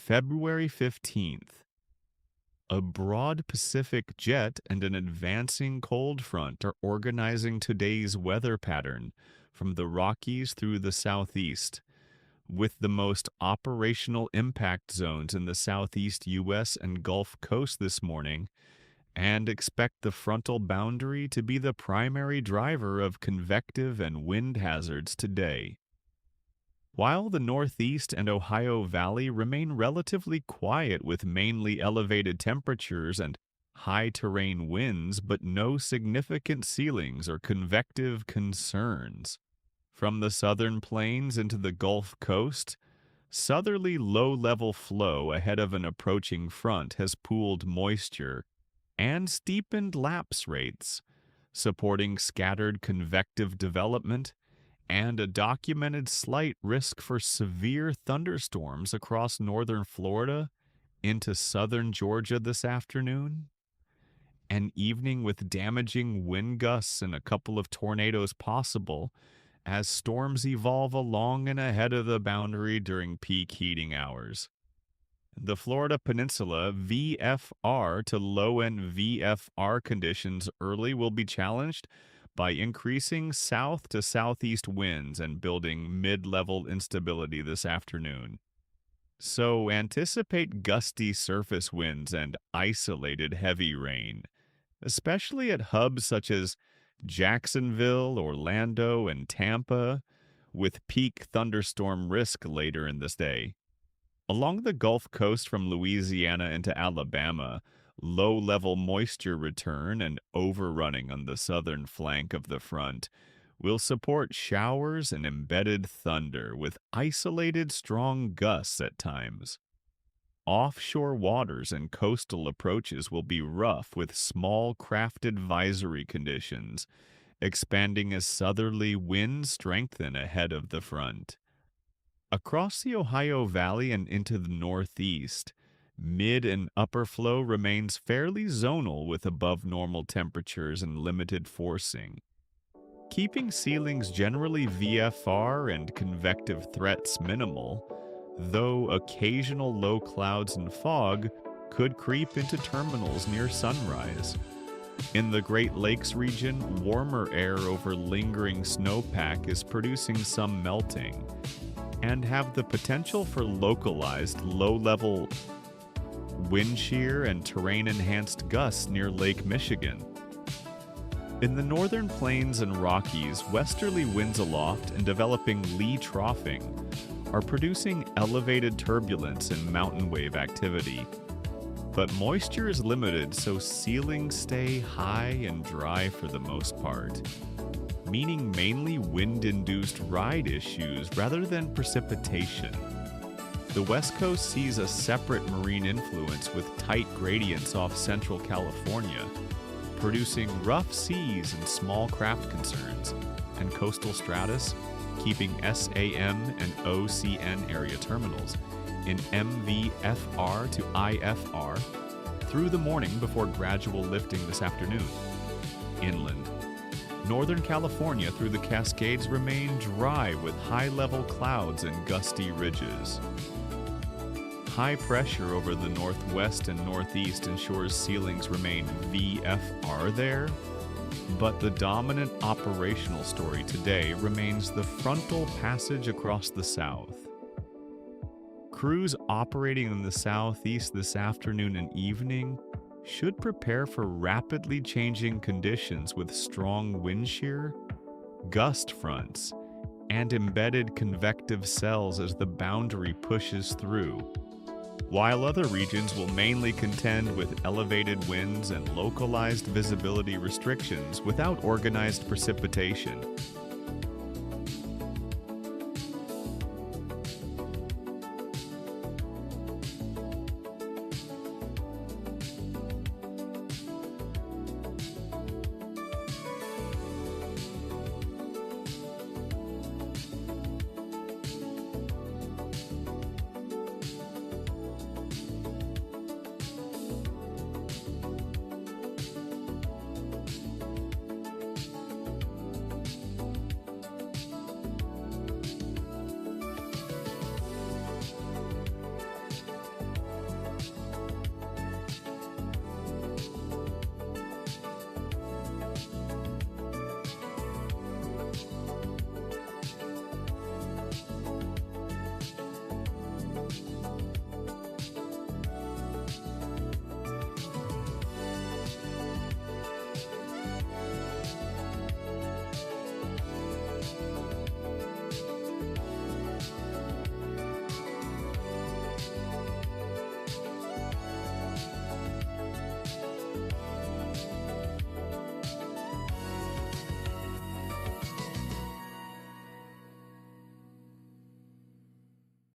February 15th. A broad Pacific jet and an advancing cold front are organizing today's weather pattern from the Rockies through the southeast, with the most operational impact zones in the southeast U.S. and Gulf Coast this morning, and expect the frontal boundary to be the primary driver of convective and wind hazards today. While the Northeast and Ohio Valley remain relatively quiet with mainly elevated temperatures and high terrain winds, but no significant ceilings or convective concerns. From the southern plains into the Gulf Coast, southerly low-level flow ahead of an approaching front has pooled moisture and steepened lapse rates, supporting scattered convective development and a documented slight risk for severe thunderstorms across northern Florida into southern Georgia this afternoon. An evening with damaging wind gusts and a couple of tornadoes possible as storms evolve along and ahead of the boundary during peak heating hours. The Florida Peninsula VFR to low-end VFR conditions early will be challenged by increasing south to southeast winds and building mid-level instability this afternoon. So anticipate gusty surface winds and isolated heavy rain, especially at hubs such as Jacksonville, Orlando, and Tampa, with peak thunderstorm risk later in this day. Along the Gulf Coast from Louisiana into Alabama, low-level moisture return and overrunning on the southern flank of the front will support showers and embedded thunder with isolated strong gusts at times. Offshore waters and coastal approaches will be rough with small craft advisory conditions, expanding as southerly winds strengthen ahead of the front. Across the Ohio Valley and into the northeast, mid and upper flow remains fairly zonal with above normal temperatures and limited forcing, keeping ceilings generally VFR and convective threats minimal, though occasional low clouds and fog could creep into terminals near sunrise. In the Great Lakes region, warmer air over lingering snowpack is producing some melting and have the potential for localized low-level wind shear and terrain-enhanced gusts near Lake Michigan. In the northern plains and Rockies, westerly winds aloft and developing lee troughing are producing elevated turbulence and mountain wave activity. But moisture is limited, so ceilings stay high and dry for the most part, meaning mainly wind-induced ride issues rather than precipitation. The West Coast sees a separate marine influence with tight gradients off central California, producing rough seas and small craft concerns, and coastal stratus keeping SAM and OCN area terminals in MVFR to IFR through the morning before gradual lifting this afternoon. Inland, Northern California through the Cascades remain dry with high-level clouds and gusty ridges. High pressure over the northwest and northeast ensures ceilings remain VFR there, but the dominant operational story today remains the frontal passage across the south. Crews operating in the southeast this afternoon and evening should prepare for rapidly changing conditions with strong wind shear, gust fronts, and embedded convective cells as the boundary pushes through, while other regions will mainly contend with elevated winds and localized visibility restrictions without organized precipitation.